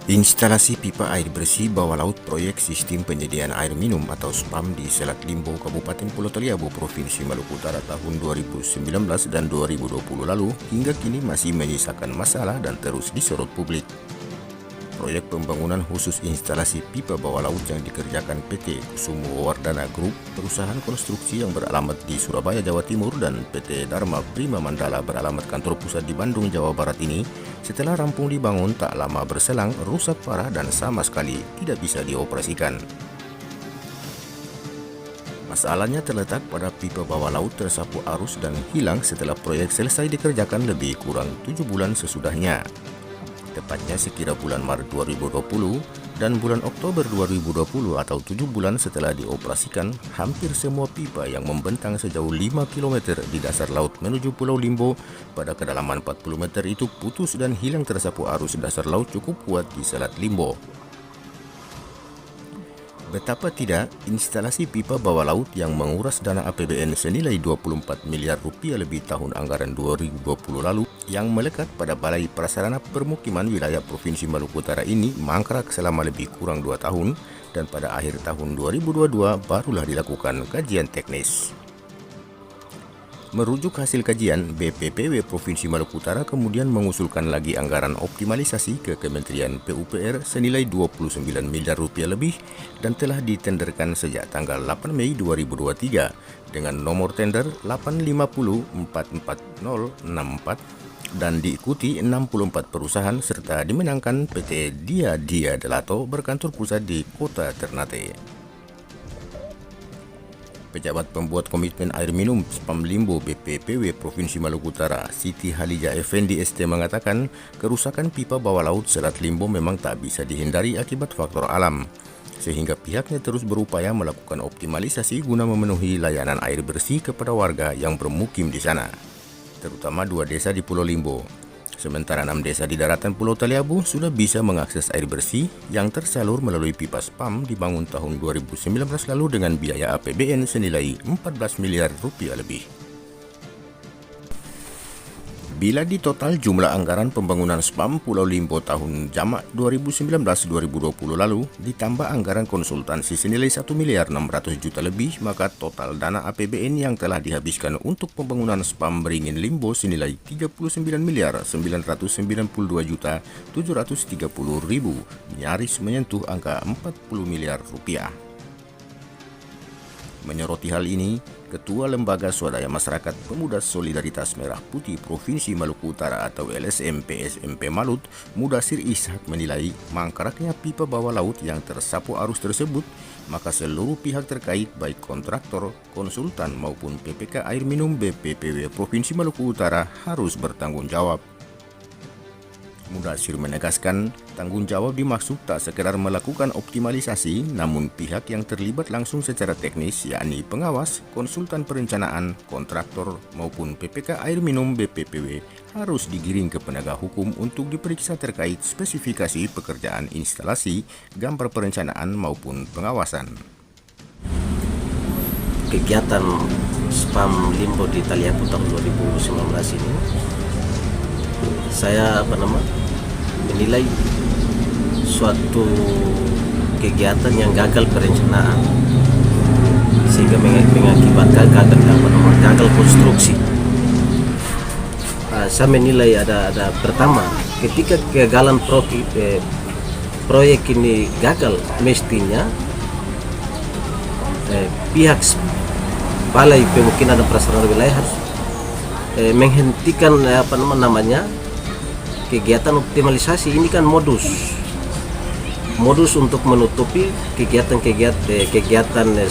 Instalasi pipa air bersih bawah laut proyek sistem penyediaan air minum atau SPAM di Selat Limbo, Kabupaten Pulau Taliabu, Provinsi Maluku Utara tahun 2019 dan 2020 lalu hingga kini masih menyisakan masalah dan terus disorot publik. Proyek pembangunan khusus instalasi pipa bawah laut yang dikerjakan PT Kusumo Wardana Group, perusahaan konstruksi yang beralamat di Surabaya, Jawa Timur, dan PT Dharma Prima Mandala beralamat kantor pusat di Bandung, Jawa Barat ini, setelah rampung dibangun tak lama berselang rusak parah dan sama sekali tidak bisa dioperasikan. Masalahnya terletak pada pipa bawah laut tersapu arus dan hilang setelah proyek selesai dikerjakan lebih kurang 7 bulan sesudahnya. Tepatnya sekira bulan Maret 2020 dan bulan Oktober 2020 atau 7 bulan setelah dioperasikan, hampir semua pipa yang membentang sejauh 5 km di dasar laut menuju Pulau Limbo pada kedalaman 40 meter itu putus dan hilang tersapu arus dasar laut cukup kuat di Selat Limbo. Betapa tidak, instalasi pipa bawah laut yang menguras dana APBN senilai 24 miliar rupiah lebih tahun anggaran 2020 lalu yang melekat pada Balai Prasarana Permukiman Wilayah Provinsi Maluku Utara ini mangkrak selama lebih kurang 2 tahun dan pada akhir tahun 2022 barulah dilakukan kajian teknis. Merujuk hasil kajian, BPPW Provinsi Maluku Utara kemudian mengusulkan lagi anggaran optimalisasi ke Kementerian PUPR senilai 29 miliar rupiah lebih dan telah ditenderkan sejak tanggal 8 Mei 2023 dengan nomor tender 850-44064 dan diikuti 64 perusahaan serta dimenangkan PT Dia Dia Delato berkantor pusat di Kota Ternate. Pejabat pembuat komitmen air minum SPAM Limbo BPPW Provinsi Maluku Utara, Siti Halija Effendi ST mengatakan kerusakan pipa bawah laut Selat Limbo memang tak bisa dihindari akibat faktor alam, sehingga pihaknya terus berupaya melakukan optimalisasi guna memenuhi layanan air bersih kepada warga yang bermukim di sana, terutama 2 desa di Pulau Limbo. Sementara 6 desa di daratan Pulau Taliabu sudah bisa mengakses air bersih yang tersalur melalui pipa SPAM dibangun tahun 2019 lalu dengan biaya APBN senilai 14 miliar rupiah lebih. Bila ditotal jumlah anggaran pembangunan SPAM Pulau Limbo tahun jamak 2019-2020 lalu ditambah anggaran konsultansi senilai 1 miliar 600 juta lebih, maka total dana APBN yang telah dihabiskan untuk pembangunan SPAM Beringin Limbo senilai 39 miliar 992 juta 730 ribu, nyaris menyentuh angka 40 miliar rupiah. Menyoroti hal ini, Ketua Lembaga Swadaya Masyarakat Pemuda Solidaritas Merah Putih Provinsi Maluku Utara atau LSM PSMP Malut, Mudasir Ishak menilai mangkraknya pipa bawah laut yang tersapu arus tersebut, maka seluruh pihak terkait baik kontraktor, konsultan maupun PPK Air Minum BPPW Provinsi Maluku Utara harus bertanggung jawab. Mudasir menegaskan tanggung jawab dimaksud tak sekedar melakukan optimalisasi, namun pihak yang terlibat langsung secara teknis yakni pengawas, konsultan perencanaan, kontraktor maupun PPK Air Minum BPPW harus digiring ke penegak hukum untuk diperiksa terkait spesifikasi pekerjaan instalasi, gambar perencanaan maupun pengawasan. Kegiatan SPAM Limbo di Taliabu tahun 2019 ini saya menilai suatu kegiatan yang gagal perencanaan sehingga mengakibatkan gagal konstruksi. Saya menilai ada pertama, ketika kegagalan proyek ini gagal, mestinya pihak Balai Pemukiman dan Prasarana Wilayah harus menghentikan kegiatan optimalisasi. Ini kan modus untuk menutupi kegiatan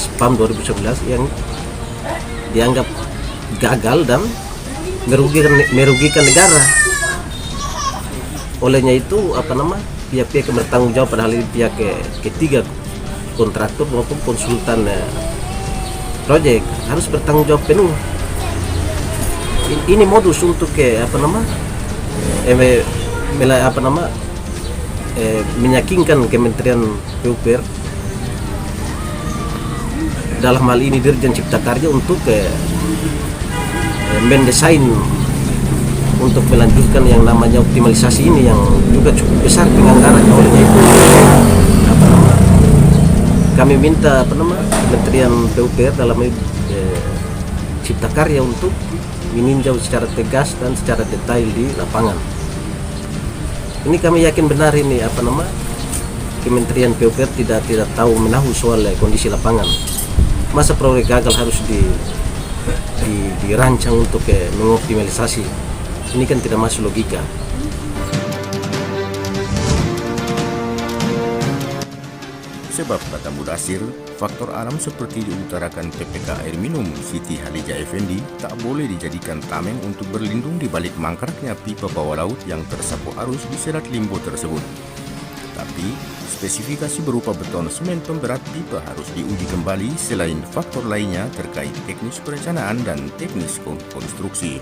SPAM 2019 yang dianggap gagal dan merugikan negara. Olehnya itu pihak-pihak yang bertanggung jawab, padahal ini pihak ketiga, kontraktor maupun konsultan proyek harus bertanggung jawab penuh. Ini modus untuk meyakinkan Kementerian PUPR, dalam hal ini Dirjen Cipta Karya, untuk mendesain untuk melanjutkan yang namanya optimalisasi ini yang juga cukup besar penganggaran. Olehnya itu apa nama, kami minta Kementerian PUPR dalam Cipta Karya untuk meninjau secara tegas dan secara detail di lapangan. Ini kami yakin benar ini Kementerian PUPR tidak tahu menahu soal kondisi lapangan. Masa proyek gagal harus dirancang untuk mengoptimalisasi. Ini kan tidak masuk logika. Sebab kata Mudasir, faktor alam seperti diutarakan PPK Air Minum Siti Hadijah Effendi tak boleh dijadikan tameng untuk berlindung di balik mangkraknya pipa bawah laut yang tersapu arus di Selat Limbo tersebut. Tapi, spesifikasi berupa beton semen pemberat pipa harus diuji kembali selain faktor lainnya terkait teknis perencanaan dan teknis konstruksi.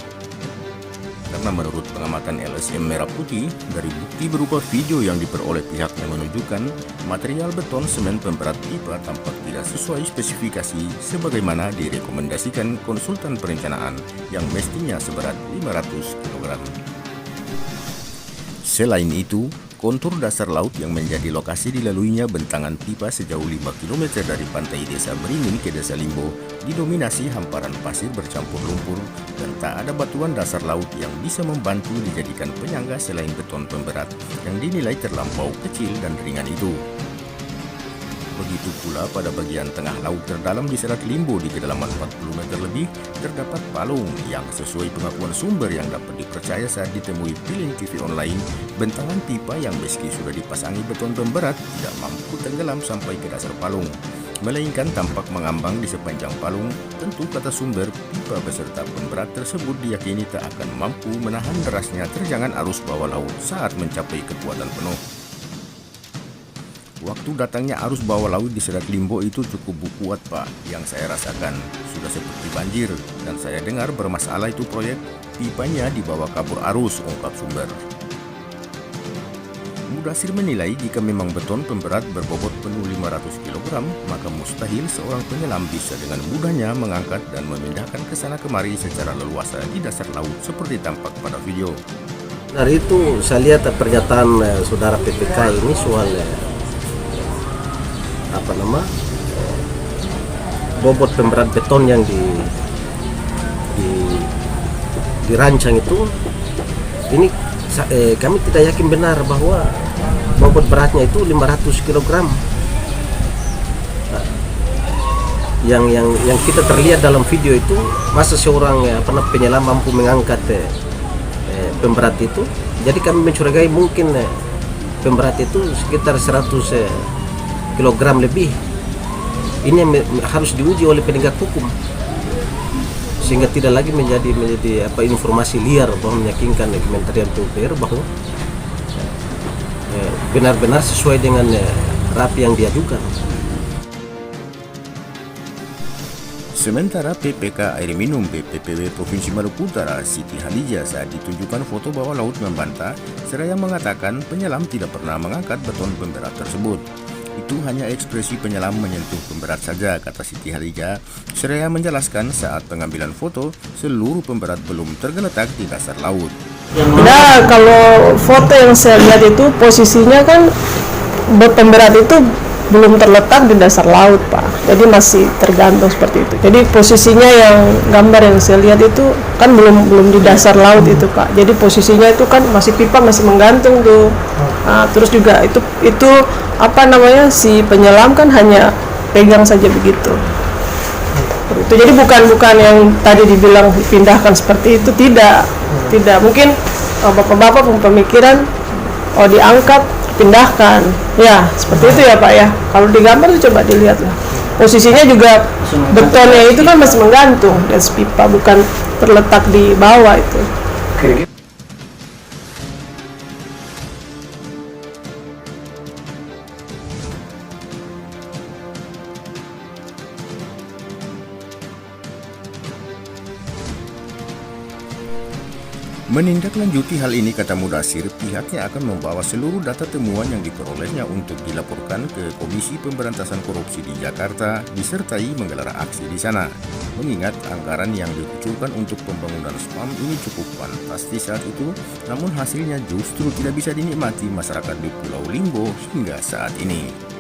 Karena menurut pengamatan LSM Merah Putih, dari bukti berupa video yang diperoleh pihaknya menunjukkan material beton semen pemberat pipa tampak tidak sesuai spesifikasi sebagaimana direkomendasikan konsultan perencanaan yang mestinya seberat 500 kg. Selain itu, kontur dasar laut yang menjadi lokasi dilaluinya bentangan pipa sejauh 5 km dari pantai Desa Beringin ke Desa Limbo didominasi hamparan pasir bercampur lumpur dan tak ada batuan dasar laut yang bisa membantu dijadikan penyangga selain beton pemberat yang dinilai terlampau kecil dan ringan itu. Begitu pula pada bagian tengah laut terdalam di Selat Limbo di kedalaman 40 meter lebih terdapat palung yang sesuai pengakuan sumber yang dapat dipercaya saat ditemui Piling TV online, bentangan pipa yang meski sudah dipasangi beton pemberat tidak mampu tenggelam sampai ke dasar palung, melainkan tampak mengambang di sepanjang palung. Tentu kata sumber, pipa beserta pemberat tersebut diyakini tak akan mampu menahan derasnya terjangan arus bawah laut saat mencapai kekuatan penuh. Waktu datangnya arus bawah laut di Selat Limbo itu cukup kuat, Pak. Yang saya rasakan sudah seperti banjir dan saya dengar bermasalah itu proyek pipanya dibawa kabur arus, ungkap sumber. Mudasir menilai jika memang beton pemberat berbobot penuh 500 kg, maka mustahil seorang penyelam bisa dengan mudahnya mengangkat dan memindahkan ke sana kemari secara leluasa di dasar laut seperti tampak pada video. Dari itu saya lihat pernyataan saudara PPK ini soal bobot pemberat beton yang dirancang itu, ini kami tidak yakin benar bahwa bobot beratnya itu 500 kg. Yang kita terlihat dalam video itu, masa seorang penyelam mampu mengangkat pemberat itu. Jadi kami mencurigai mungkin pemberat itu sekitar 100 kg lebih. Ini harus diuji oleh penegak hukum sehingga tidak lagi menjadi informasi liar bahwa meyakinkan Kementerian PUPR bahwa benar-benar sesuai dengan rapi yang diajukan. Sementara PPK Air Minum BPPW Provinsi Maluku Utara Siti Hadijah saat ditunjukkan foto bawah laut membantah seraya mengatakan penyelam tidak pernah mengangkat beton pemberat tersebut. Itu hanya ekspresi penyelam menyentuh pemberat saja, kata Siti Hadijah, seraya menjelaskan saat pengambilan foto seluruh pemberat belum tergeletak di dasar laut. Nah, kalau foto yang saya lihat itu posisinya kan pemberat itu belum terletak di dasar laut, Pak. Jadi masih tergantung seperti itu. Jadi posisinya yang gambar yang saya lihat itu kan belum di dasar laut itu, Pak. Jadi posisinya itu kan masih pipa masih menggantung tuh. Nah, terus juga itu si penyelam kan hanya pegang saja begitu. Itu jadi bukan yang tadi dibilang dipindahkan seperti itu, tidak. Mungkin bapak-bapak pemikiran diangkat, pindahkan. Ya, seperti itu ya, Pak ya. Kalau di gambar itu coba dilihat lah. Posisinya juga betonnya itu kan masih menggantung dan pipa bukan terletak di bawah itu. Menindaklanjuti hal ini, kata Mudasir, pihaknya akan membawa seluruh data temuan yang diperolehnya untuk dilaporkan ke Komisi Pemberantasan Korupsi di Jakarta, disertai menggelar aksi di sana. Mengingat anggaran yang dikucurkan untuk pembangunan spam ini cukup fantastis saat itu, namun hasilnya justru tidak bisa dinikmati masyarakat di Pulau Limbo hingga saat ini.